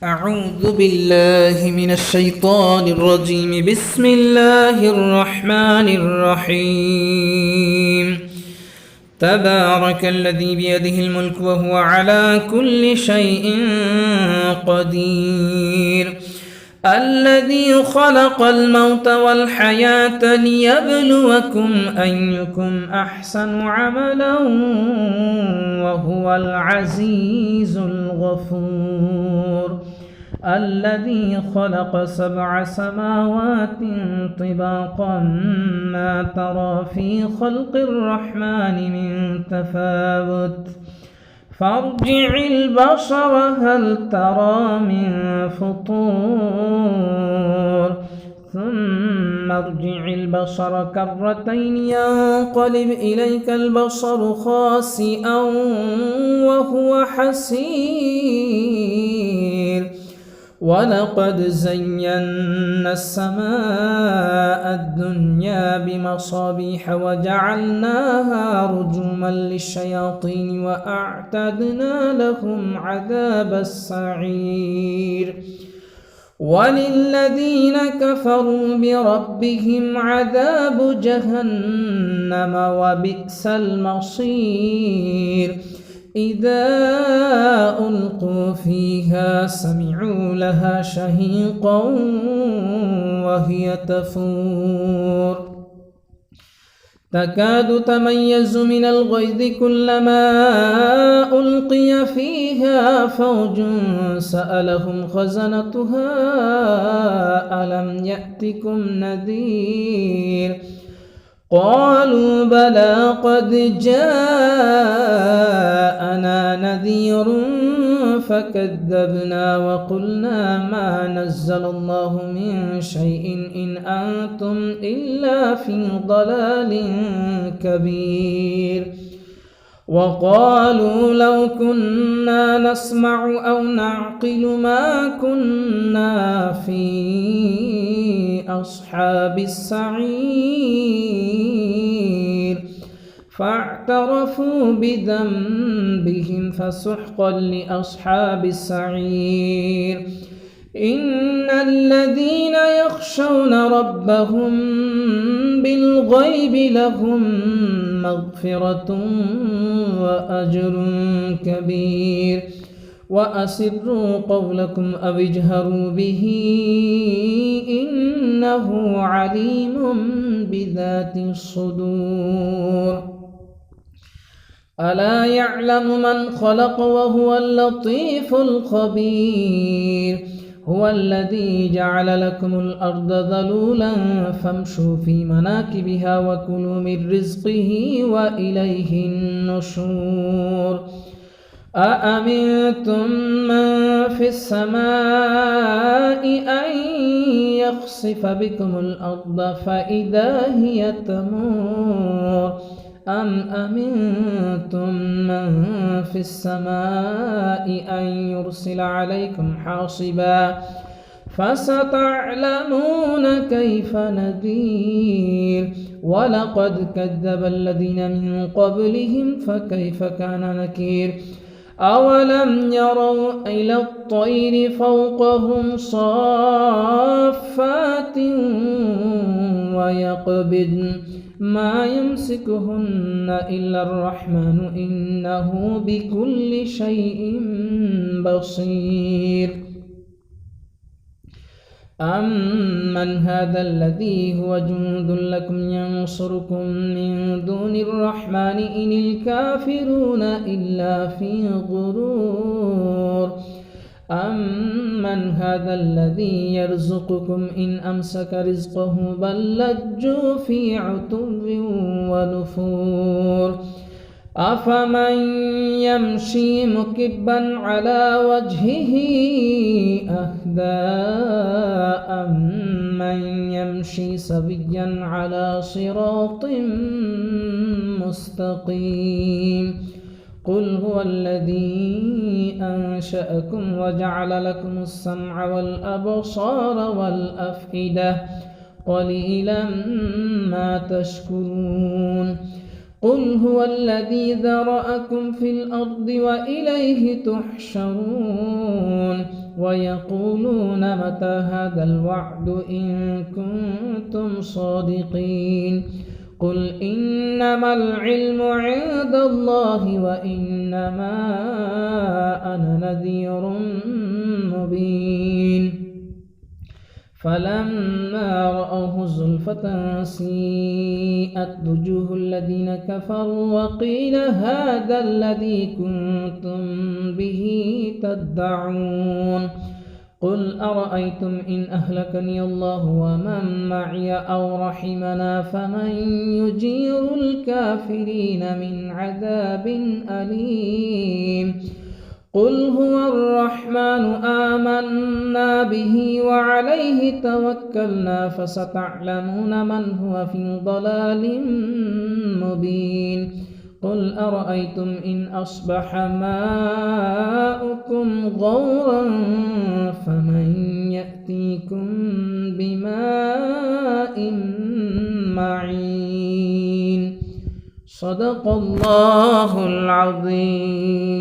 أعوذ بالله من الشيطان الرجيم. بسم الله الرحمن الرحيم. تبارك الذي بيده الملك وهو على كل شيء قدير. الذي خلق الموت والحياة ليبلوكم أيكم أحسن عملا وهو العزيز الغفور. الذي خلق 7 سماوات طباقا ما ترى في خلق الرحمن من تفاوت فارجع البصر هل ترى من فطور ثم ارجع البصر كرتين ينقلب إليك البصر خاسئا وهو حسير. ولقد زينا السماء الدنيا بمصابيح وجعلناها رجوما للشياطين وأعتدنا لهم عذاب السعير. وللذين كفروا بربهم عذاب جهنم وبئس المصير. إذا ألقوا فيها سمعوا لها شهيقا وهي تفور تكاد تميز من الغيظ كلما ألقي فيها فوج سألهم خزنتها ألم يأتكم نذير قالوا بلى قد جاءنا نذير فكذبنا وقلنا ما نزل الله من شيء إن أنتم إلا في ضلال كبير. وقالوا لو كنا نسمع أو نعقل ما كنا في أصحاب السعير فاعترفوا بذنبهم فسحقا لأصحاب السعير. إن الذين يخشون ربهم بالغيب لهم مغفرة وأجر كبير. وأسروا قولكم أو اجهروا به إنه عليم بذات الصدور. ألا يعلم من خلق وهو اللطيف الخبير. هو الذي جعل لكم الأرض ذلولا فامشوا في مناكبها وكلوا من رزقه وإليه النشور. أأمنتم من في السماء أن يخسف بكم الأرض فإذا هي تمور أم أمنتم من في السماء أن يرسل عليكم حاصبا فستعلمون كيف نذير. ولقد كذب الذين من قبلهم فكيف كان نكير. أولم يروا إلى الطير فوقهم صافات ويقبضن ما يمسكهن إلا الرحمن إنه بكل شيء بصير. أمن هذا الذي هو جند لكم ينصركم من دون الرحمن إن الكافرون إلا في غرور. أمن هذا الذي يرزقكم إن أمسك رزقه بل لجوا في عتو ونفور. أفمن يمشي مكبا على وجهه أهدى أمن يمشي سويا على صراط مستقيم. قل هو الذي أنشأكم وجعل لكم السمع والأبصار والأفئدة قليلا ما تشكرون. قل هو الذي ذرأكم في الأرض وإليه تحشرون ويقولون متى هذا الوعد إن كنتم صادقين قل إنما العلم عند الله وإنما أنا نذير مبين فلما رأوه زلفة سيئت وجوه الذين كفروا وقيل هذا الذي كنتم به تدعون قل أرأيتم إن أهلكني الله ومن معي أو رحمنا فمن يجير الكافرين من عذاب أليم قل هو الرحمن آمنا به وعليه توكلنا فستعلمون من هو في ضلال مبين قل أرأيتم إن أصبح ماؤكم غورا فمن يأتيكم بماء معين صدق الله العظيم.